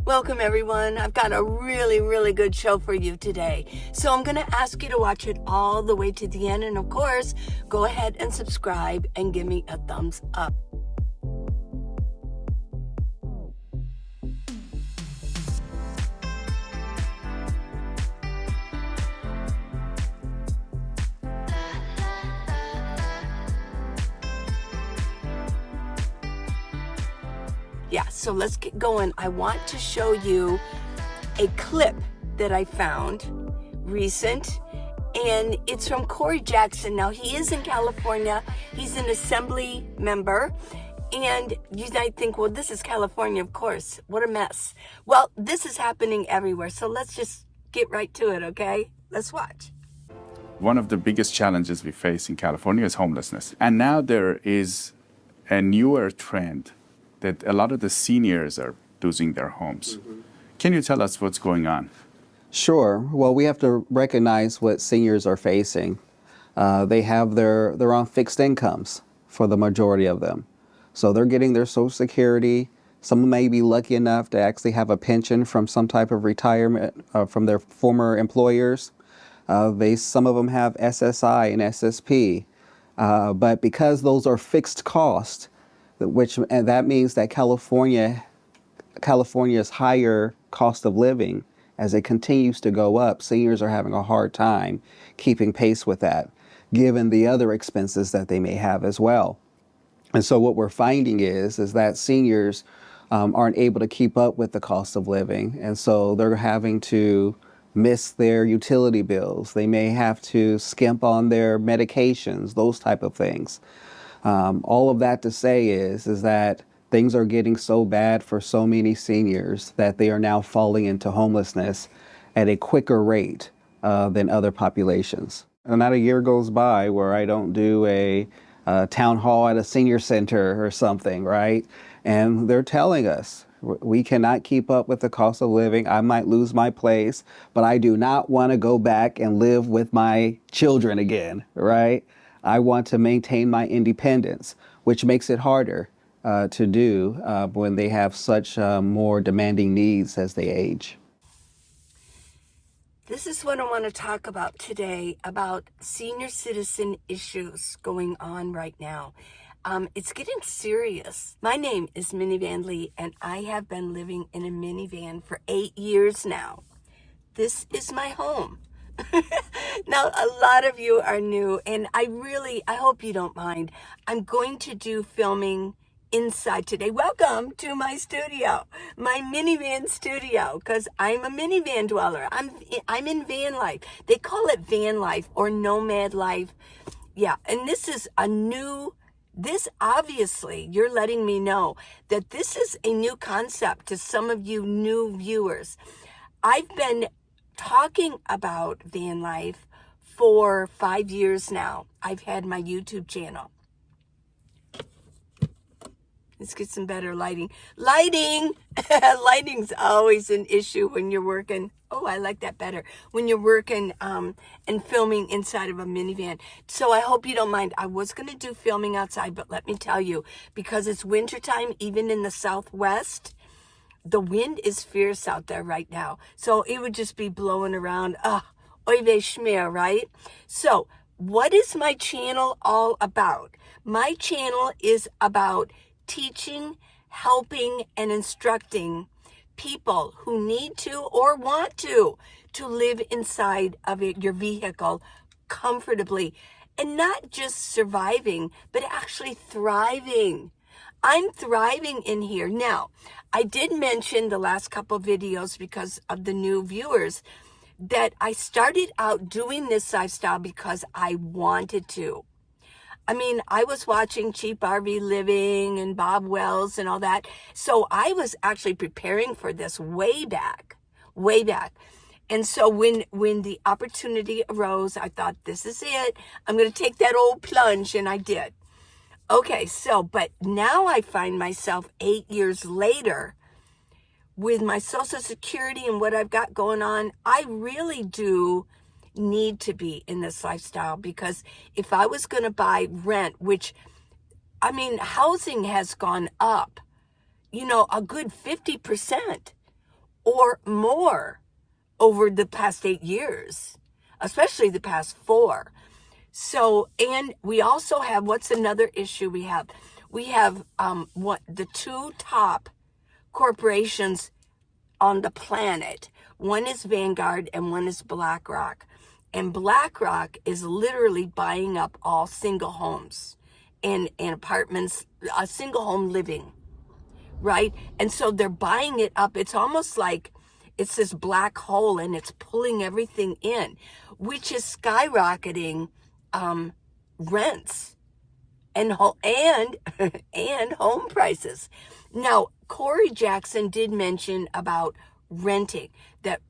Welcome everyone. I've got a really good show for you today. So I'm going to ask you to watch it all the way to the end. And of course, go ahead and subscribe and give me a thumbs up. Yeah, so let's get going. I want to show you a clip that I found recent, and it's from Corey Jackson. Now, he is in California. He's an assembly member, and you might think, well, this is California, of course. What a mess. Well, this is happening everywhere, so let's just get right to it, okay? Let's watch. One of the biggest challenges we face in California is homelessness. And now there is a newer trend that a lot of the seniors are losing their homes. Can you tell us what's going on? Sure. Well, we have to recognize what seniors are facing. They're on fixed incomes for the majority of them. So they're getting their Social Security. Some may be lucky enough to actually have a pension from some type of retirement from their former employers. Some of them have SSI and SSP. But because those are fixed costs, and that means that California's higher cost of living, as it continues to go up, seniors are having a hard time keeping pace with that, given the other expenses that they may have as well. And so what we're finding is that seniors aren't able to keep up with the cost of living, and so they're having to miss their utility bills. They may have to skimp on their medications, those type of things. All of that to say is that things are getting so bad for so many seniors that they are now falling into homelessness at a quicker rate than other populations. And not a year goes by where I don't do a town hall at a senior center or something, right? And they're telling us, we cannot keep up with the cost of living. I might lose my place, but I do not want to go back and live with my children again, right? I want to maintain my independence, which makes it harder to do when they have such more demanding needs as they age. This is what I want to talk about today, about senior citizen issues going on right now. It's getting serious. My name is Minivan Lee, and I have been living in a minivan for 8 years now. This is my home. Now, a lot of you are new, and I hope you don't mind. I'm going to do filming inside today. Welcome to my studio, my minivan studio, because I'm a minivan dweller. I'm in van life. They call it van life or nomad life. Yeah, and this is this obviously, you're letting me know that this is a new concept to some of you new viewers. I've been talking about van life for 5 years now. I've had my YouTube channel. Let's get some better lighting. Lighting's always an issue when you're working. Oh, I like that better. When you're working and filming inside of a minivan. So I hope you don't mind. I was going to do filming outside, but let me tell you, because it's wintertime, even in the Southwest, the wind is fierce out there right now. So it would just be blowing around. Oy vey schmear, right? So what is my channel all about? My channel is about teaching, helping, and instructing people who need to or want to live inside of your vehicle comfortably, and not just surviving, but actually thriving. I'm thriving in here. Now, I did mention the last couple videos because of the new viewers that I started out doing this lifestyle because I wanted to. I mean, I was watching Cheap RV Living and Bob Wells and all that. So I was actually preparing for this way back. And so when the opportunity arose, I thought, this is it. I'm going to take that old plunge, and I did. Okay, but now I find myself 8 years later with my Social Security and what I've got going on. I really do need to be in this lifestyle, because if I was going to buy rent, which, I mean, housing has gone up, a good 50%. or more over the past 8 years, especially the past 4. So, and we also have, what's another issue we have? We have what the 2 top corporations on the planet. One is Vanguard and one is BlackRock. And BlackRock is literally buying up all single homes and apartments, a single home living, right? And so they're buying it up. It's almost like it's this black hole and it's pulling everything in, which is skyrocketing rents and and home prices. Now, Corey Jackson did mention about renting, that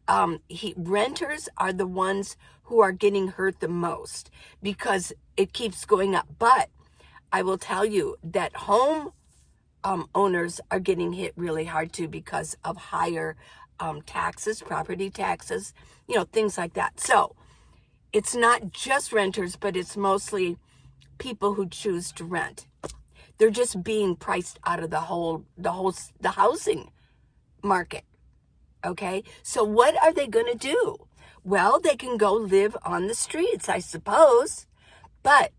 renters are the ones who are getting hurt the most because it keeps going up. But I will tell you that home owners are getting hit really hard too because of higher taxes, property taxes, things like that. So it's not just renters, but it's mostly people who choose to rent. They're just being priced out of the housing market. Okay, so what are they going to do? Well, they can go live on the streets, I suppose. But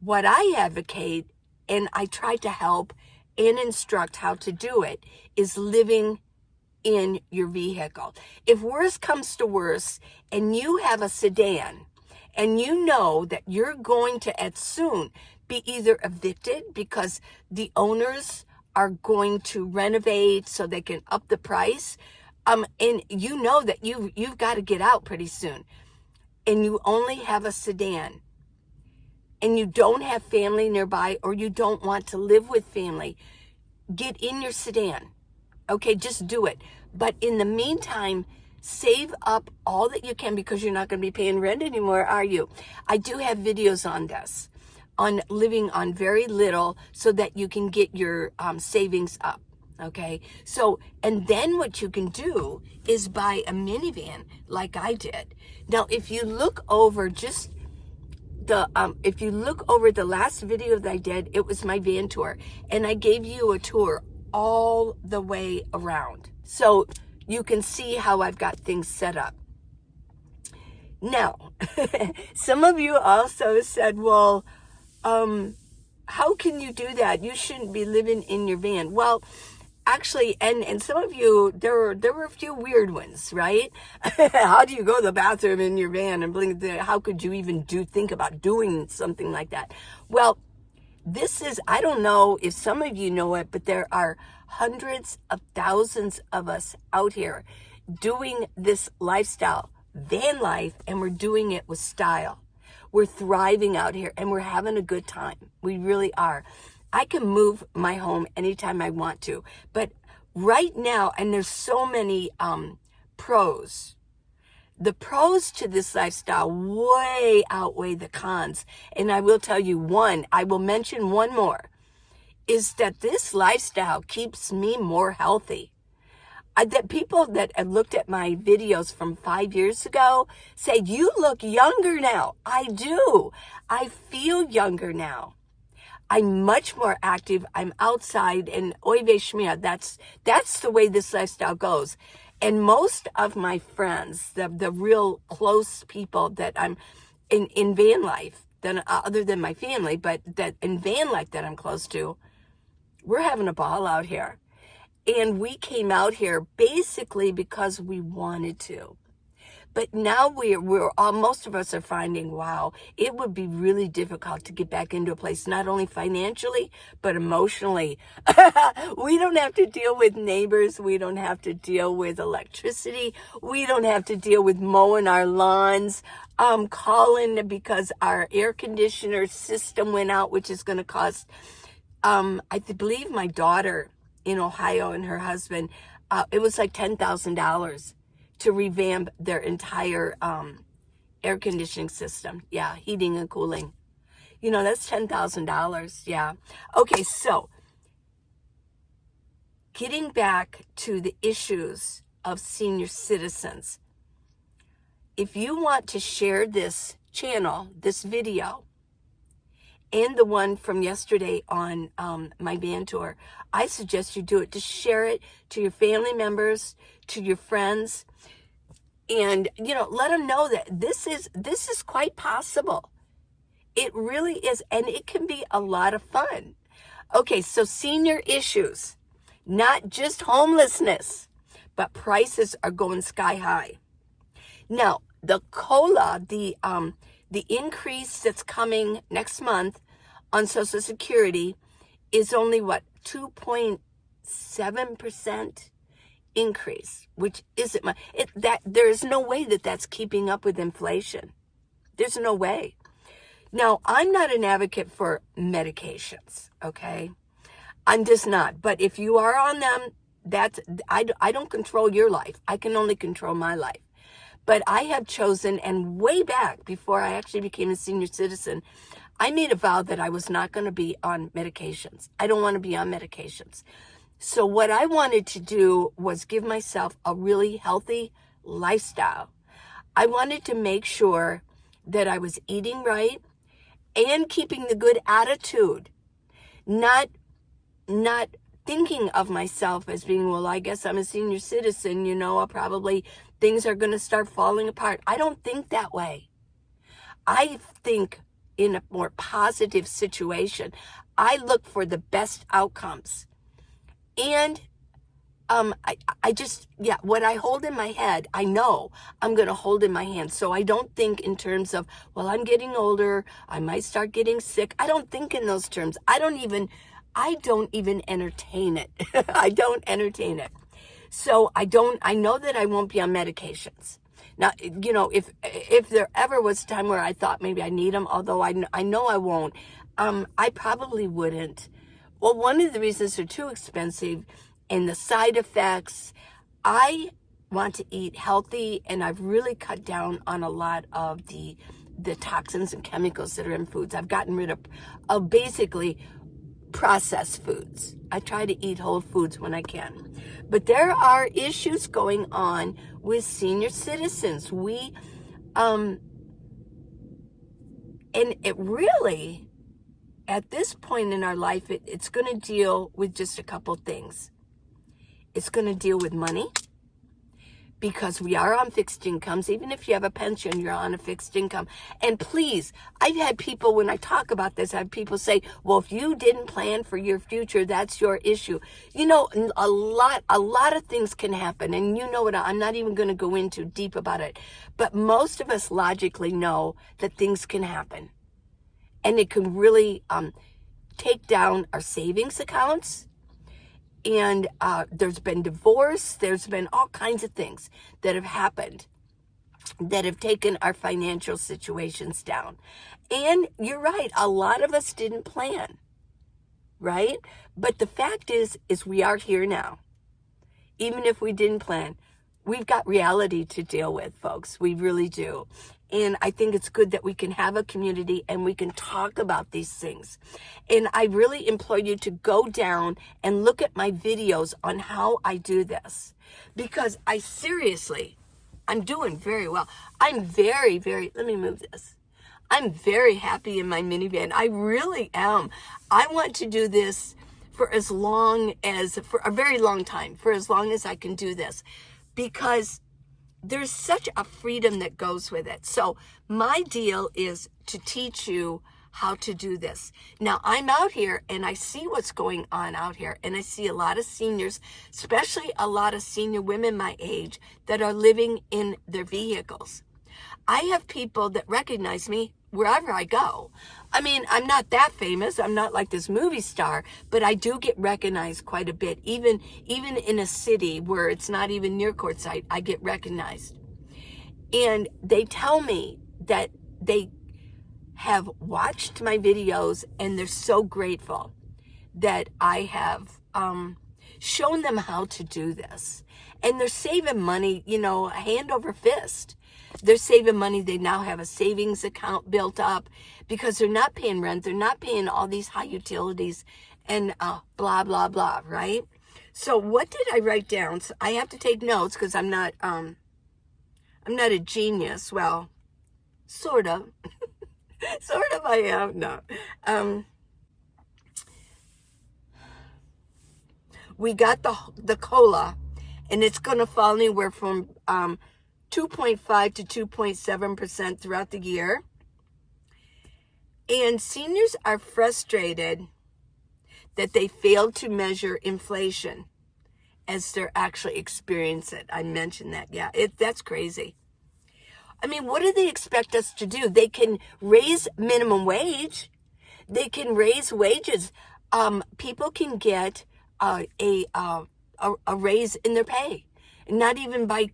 what I advocate, and I try to help and instruct how to do it, is living in your vehicle. If worse comes to worse and you have a sedan and you know that you're going to at soon be either evicted because the owners are going to renovate so they can up the price, and you know that you've got to get out pretty soon, and you only have a sedan, and you don't have family nearby, or you don't want to live with family, get in your sedan. Okay, just do it. But in the meantime, save up all that you can, because you're not going to be paying rent anymore, are you? I do have videos on this, on living on very little so that you can get your savings up. Okay, so, and then what you can do is buy a minivan like I did. Now, if you look over just if you look over the last video that I did, it was my van tour, and I gave you a tour all the way around. So you can see how I've got things set up. Now, some of you also said, well, how can you do that? You shouldn't be living in your van. Well, actually, and some of you, there were a few weird ones, right? How do you go to the bathroom in your van and blink? How could you even think about doing something like that? Well, this is, I don't know if some of you know it, but there are hundreds of thousands of us out here doing this lifestyle, van life, and we're doing it with style. We're thriving out here and we're having a good time. We really are. I can move my home anytime I want to, but right now, and there's so many pros. The pros to this lifestyle way outweigh the cons. And I will tell you I will mention one more, is that this lifestyle keeps me more healthy. That people that have looked at my videos from 5 years ago say, you look younger now. I do. I feel younger now. I'm much more active. I'm outside, and oy vey shmia, that's the way this lifestyle goes. And most of my friends, the real close people that I'm in van life, that other than my family, but that in van life that I'm close to, we're having a ball out here. And we came out here basically because we wanted to. But now most of us are finding, wow, it would be really difficult to get back into a place, not only financially, but emotionally. We don't have to deal with neighbors. We don't have to deal with electricity. We don't have to deal with mowing our lawns, calling because our air conditioner system went out, which is going to cost, I believe my daughter in Ohio and her husband, it was like $10,000 to revamp their entire air conditioning system. Yeah, heating and cooling. That's $10,000. Yeah. Okay, so getting back to the issues of senior citizens. If you want to share this channel, this video, and the one from yesterday on my van tour, I suggest you do it. Just share it to your family members, to your friends, and let them know that this is quite possible. It really is, and it can be a lot of fun. Okay, so senior issues, not just homelessness, but prices are going sky high. Now, the COLA, the increase that's coming next month on Social Security is only 2.7% increase, which isn't much. There is no way that that's keeping up with inflation. There's no way. Now, I'm not an advocate for medications, okay? I'm just not. But if you are on them, I don't control your life. I can only control my life. But I have chosen, and way back before I actually became a senior citizen, I made a vow that I was not going to be on medications. I don't want to be on medications. So what I wanted to do was give myself a really healthy lifestyle. I wanted to make sure that I was eating right and keeping the good attitude, not thinking of myself as being, well, I guess I'm a senior citizen, things are going to start falling apart. I don't think that way. I think in a more positive situation. I look for the best outcomes. And what I hold in my head, I know I'm going to hold in my hand. So I don't think in terms of, well, I'm getting older, I might start getting sick. I don't think in those terms. I don't even entertain it. I don't entertain it. So I know that I won't be on medications. Now, if there ever was a time where I thought maybe I need them, although I know I won't, I probably wouldn't. Well, one of the reasons they're too expensive and the side effects, I want to eat healthy, and I've really cut down on a lot of the toxins and chemicals that are in foods. I've gotten rid of basically processed foods. I try to eat whole foods when I can. But there are issues going on with senior citizens. And it really, at this point in our life, it's going to deal with just a couple things. It's going to deal with money, because we are on fixed incomes. Even if you have a pension, you're on a fixed income. And please, I've had people, when I talk about this, I have people say, well, if you didn't plan for your future, that's your issue. A lot of things can happen. And what, I'm not even going to go into deep about it. But most of us logically know that things can happen. And it can really take down our savings accounts. And there's been divorce, there's been all kinds of things that have happened that have taken our financial situations down. And you're right, a lot of us didn't plan, right? But the fact is we are here now. Even if we didn't plan, we've got reality to deal with, folks. We really do. And I think it's good that we can have a community and we can talk about these things. And I really implore you to go down and look at my videos on how I do this. Because I'm doing very well. I'm very, very, let me move this. I'm very happy in my minivan. I really am. I want to do this for a very long time, for as long as I can do this. Because there's such a freedom that goes with it. So my deal is to teach you how to do this. Now, I'm out here and I see what's going on out here, and I see a lot of seniors, especially a lot of senior women my age, that are living in their vehicles. I have people that recognize me wherever I go. I mean, I'm not that famous. I'm not like this movie star, but I do get recognized quite a bit. Even in a city where it's not even near Quartzsite, I get recognized. And they tell me that they have watched my videos and they're so grateful that I have shown them how to do this. And they're saving money, hand over fist. They're saving money. They now have a savings account built up because they're not paying rent. They're not paying all these high utilities and blah, blah, blah, right? So what did I write down? So I have to take notes because I'm not a genius. Well, sort of. Sort of I am. No. We got the COLA, and it's going to fall anywhere from 2.5 to 2.7% throughout the year. And seniors are frustrated that they failed to measure inflation as they're actually experiencing it. I mentioned that. Yeah, that's crazy. I mean, what do they expect us to do? They can raise minimum wage. They can raise wages. People can get a raise in their pay, not even by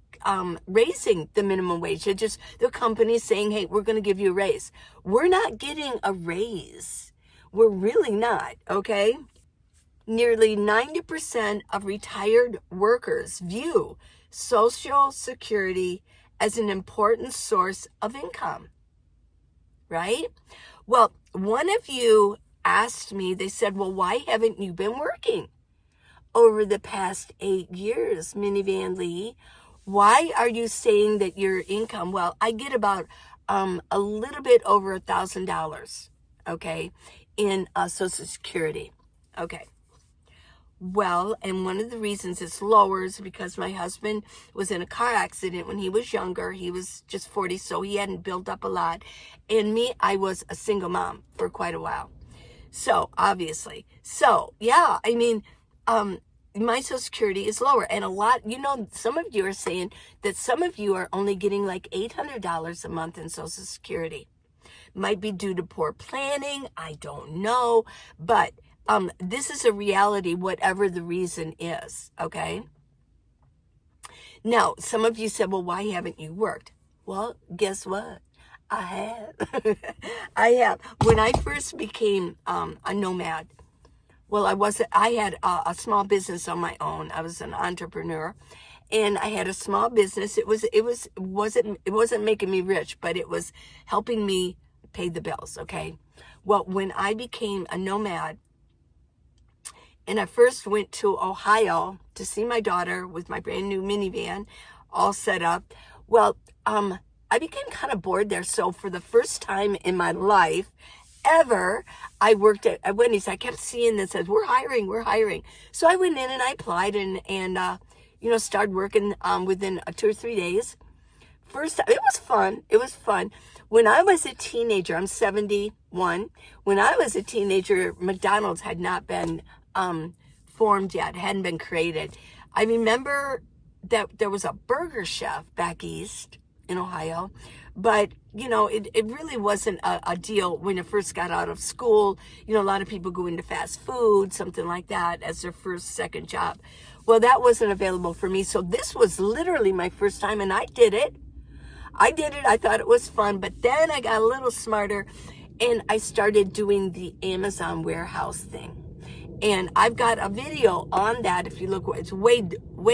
raising the minimum wage. They're just the company's saying, "Hey, we're going to give you a raise." We're not getting a raise. We're really not. Okay. Nearly 90% of retired workers view Social Security as an important source of income, right? Well, one of you asked me, they said, well, why haven't you been working over the past 8 years, Minivan Lee? Why are you saying that your income, well, I get about a little bit over $1,000, okay, in Social Security, okay. Well, and one of the reasons it's lower is because my husband was in a car accident when he was younger. He was just 40, so he hadn't built up a lot. And me, I was a single mom for quite a while. So, obviously. So, yeah, I mean, my Social Security is lower. And a lot, some of you are saying that some of you are only getting like $800 a month in Social Security. Might be due to poor planning. I don't know. But this is a reality, whatever the reason is, okay? Now, some of you said, well, why haven't you worked? Well, guess what? I have. I have. When I first became a nomad, well, I had a small business on my own. I was an entrepreneur, and I had a small business. It wasn't making me rich, but it was helping me pay the bills, okay? Well, when I became a nomad, and I first went to Ohio to see my daughter with my brand new minivan all set up. Well, I became kind of bored there. So for the first time in my life ever, I worked at Wendy's. I kept seeing this as we're hiring. So I went in and I applied and started working within 2 or 3 days. First, it was fun. When I was a teenager, I'm 71. When I was a teenager, McDonald's had not been formed yet, hadn't been created. I remember that there was a burger chef back east in Ohio, but it really wasn't a deal when I first got out of school. A lot of people go into fast food, something like that, as their second job. Well, that wasn't available for me. So this was literally my first time, and I did it. I thought it was fun, but then I got a little smarter and I started doing the Amazon warehouse thing. And I've got a video on that. If you look, it's way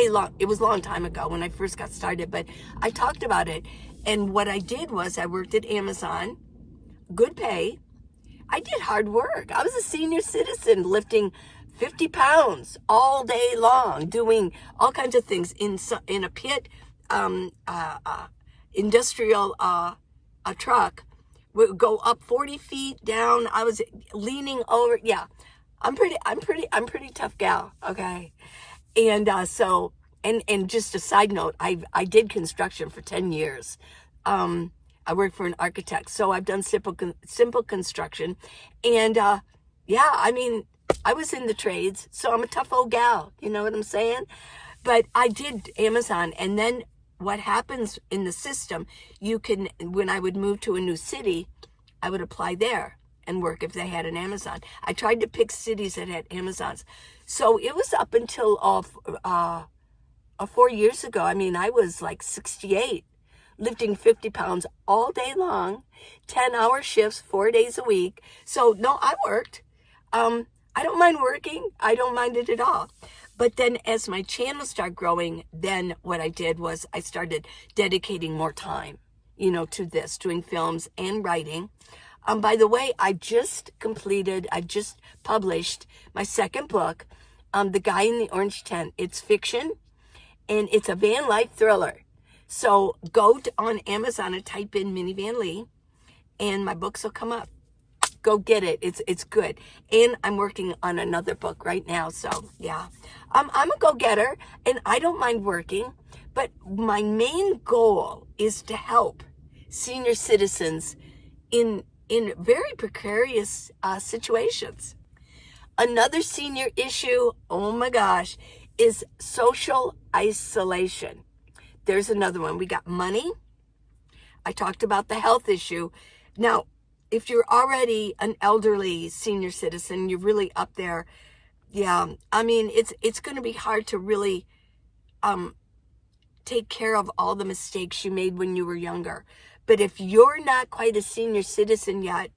long. It was a long time ago when I first got started, but I talked about it. And what I did was I worked at Amazon, good pay. I did hard work. I was a senior citizen lifting 50 pounds all day long, doing all kinds of things in a pit, industrial a truck. Would go up 40 feet down. I was leaning over. Yeah. I'm pretty tough gal, okay? And so just a side note, I did construction for 10 years. I worked for an architect, so I've done simple construction. And I mean, I was in the trades, so I'm a tough old gal, you know what I'm saying? But I did Amazon, and then what happens in the system, when I would move to a new city, I would apply there and work if they had an Amazon. I tried to pick cities that had Amazons. So it was up until 4 years ago. I mean, I was like 68, lifting 50 pounds all day long, 10-hour shifts, 4 days a week. So no, I worked. I don't mind working. I don't mind it at all. But then as my channel started growing, then what I did was I started dedicating more time, to this, doing films and writing. By the way, I just published my second book, The Guy in the Orange Tent. It's fiction, and it's a van life thriller. So go on Amazon and type in Minivan Lee, and my books will come up. Go get it. It's good. And I'm working on another book right now. So yeah, I'm a go-getter, and I don't mind working, but my main goal is to help senior citizens in very precarious situations. Another senior issue, oh my gosh, is social isolation. There's another one. We got money. I talked about the health issue. Now, if you're already an elderly senior citizen, you're really up there. Yeah, I mean, it's going to be hard to really take care of all the mistakes you made when you were younger. But if you're not quite a senior citizen yet,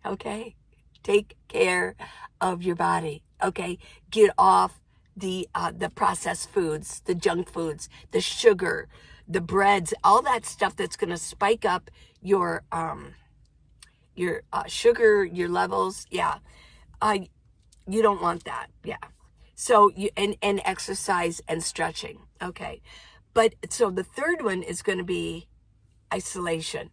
okay, take care of your body. Okay, get off the processed foods, the junk foods, the sugar, the breads, all that stuff that's going to spike up your sugar, your levels. Yeah, you don't want that. Yeah. So you and exercise and stretching. Okay, but so the third one is going to be isolation.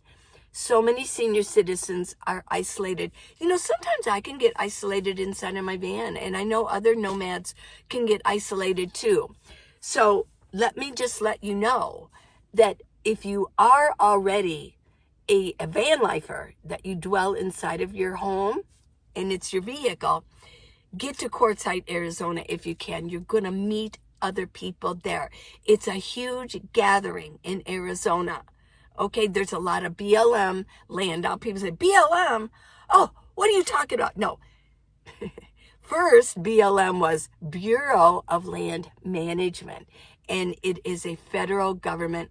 So many senior citizens are isolated. You know, sometimes I can get isolated inside of my van, and I know other nomads can get isolated too. So let me just let you know that if you are already a van lifer, that you dwell inside of your home and it's your vehicle, get to Quartzsite, Arizona if you can. You're going to meet other people there. It's a huge gathering in Arizona. Okay, there's a lot of BLM land out. People say, BLM? Oh, what are you talking about? No. First, BLM was Bureau of Land Management, and it is a federal government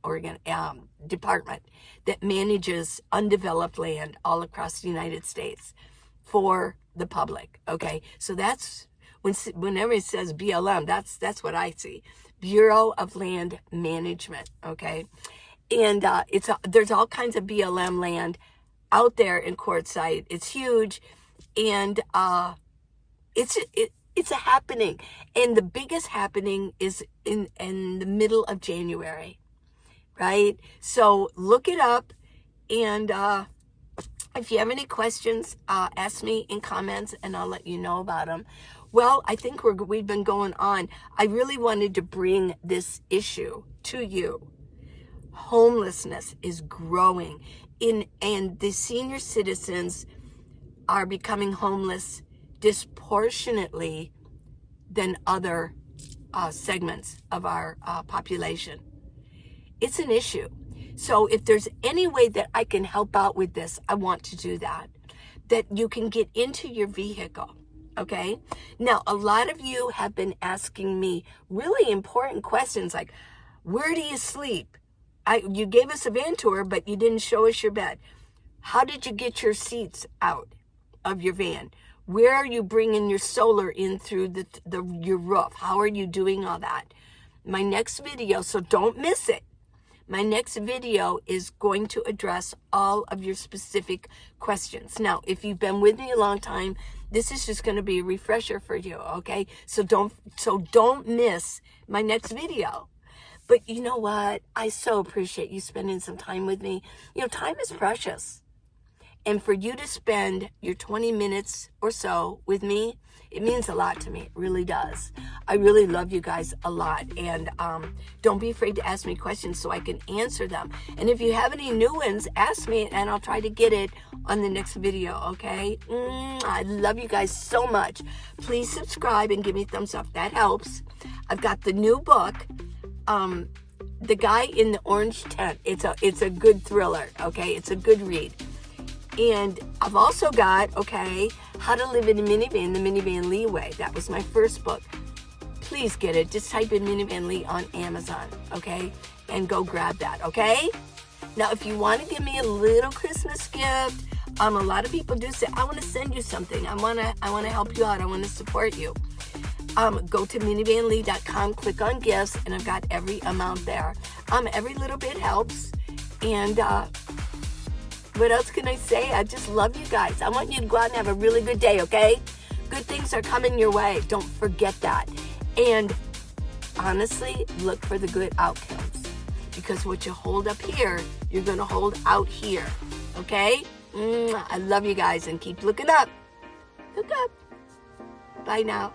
department that manages undeveloped land all across the United States for the public. Okay, so that's whenever it says BLM, that's what I see, Bureau of Land Management. Okay. And there's all kinds of BLM land out there in Quartzsite. It's huge, and it's a happening. And the biggest happening is in the middle of January, right? So look it up, and if you have any questions, ask me in comments, and I'll let you know about them. Well, I think we've been going on. I really wanted to bring this issue to you. Homelessness is growing and the senior citizens are becoming homeless disproportionately than other segments of our population. It's an issue. So if there's any way that I can help out with this, I want to do that you can get into your vehicle. Okay. Now, a lot of you have been asking me really important questions like, where do you sleep? You gave us a van tour, but you didn't show us your bed. How did you get your seats out of your van? Where are you bringing your solar in through your roof? How are you doing all that? My next video, so don't miss it. My next video is going to address all of your specific questions. Now, if you've been with me a long time, this is just going to be a refresher for you, okay? So don't miss my next video. But you know what? I so appreciate you spending some time with me. You know, time is precious. And for you to spend your 20 minutes or so with me, it means a lot to me. It really does. I really love you guys a lot. And don't be afraid to ask me questions so I can answer them. And if you have any new ones, ask me and I'll try to get it on the next video, okay? I love you guys so much. Please subscribe and give me a thumbs up. That helps. I've got the new book, The Guy in the Orange Tent. It's a good thriller, okay? It's a good read. And I've also got, okay, How to Live in a Minivan, the Minivan Lee Way. That was my first book. Please get it. Just type in Minivan Lee on Amazon, okay? And go grab that, okay? Now, if you want to give me a little Christmas gift, a lot of people do say, I want to send you something. I want to help you out. I want to support you. Go to minivanlee.com, click on gifts, and I've got every amount there. Every little bit helps. And what else can I say? I just love you guys. I want you to go out and have a really good day, okay? Good things are coming your way. Don't forget that. And honestly, look for the good outcomes. because what you hold up here, you're going to hold out here. Okay? I love you guys, and keep looking up. Look up. Bye now.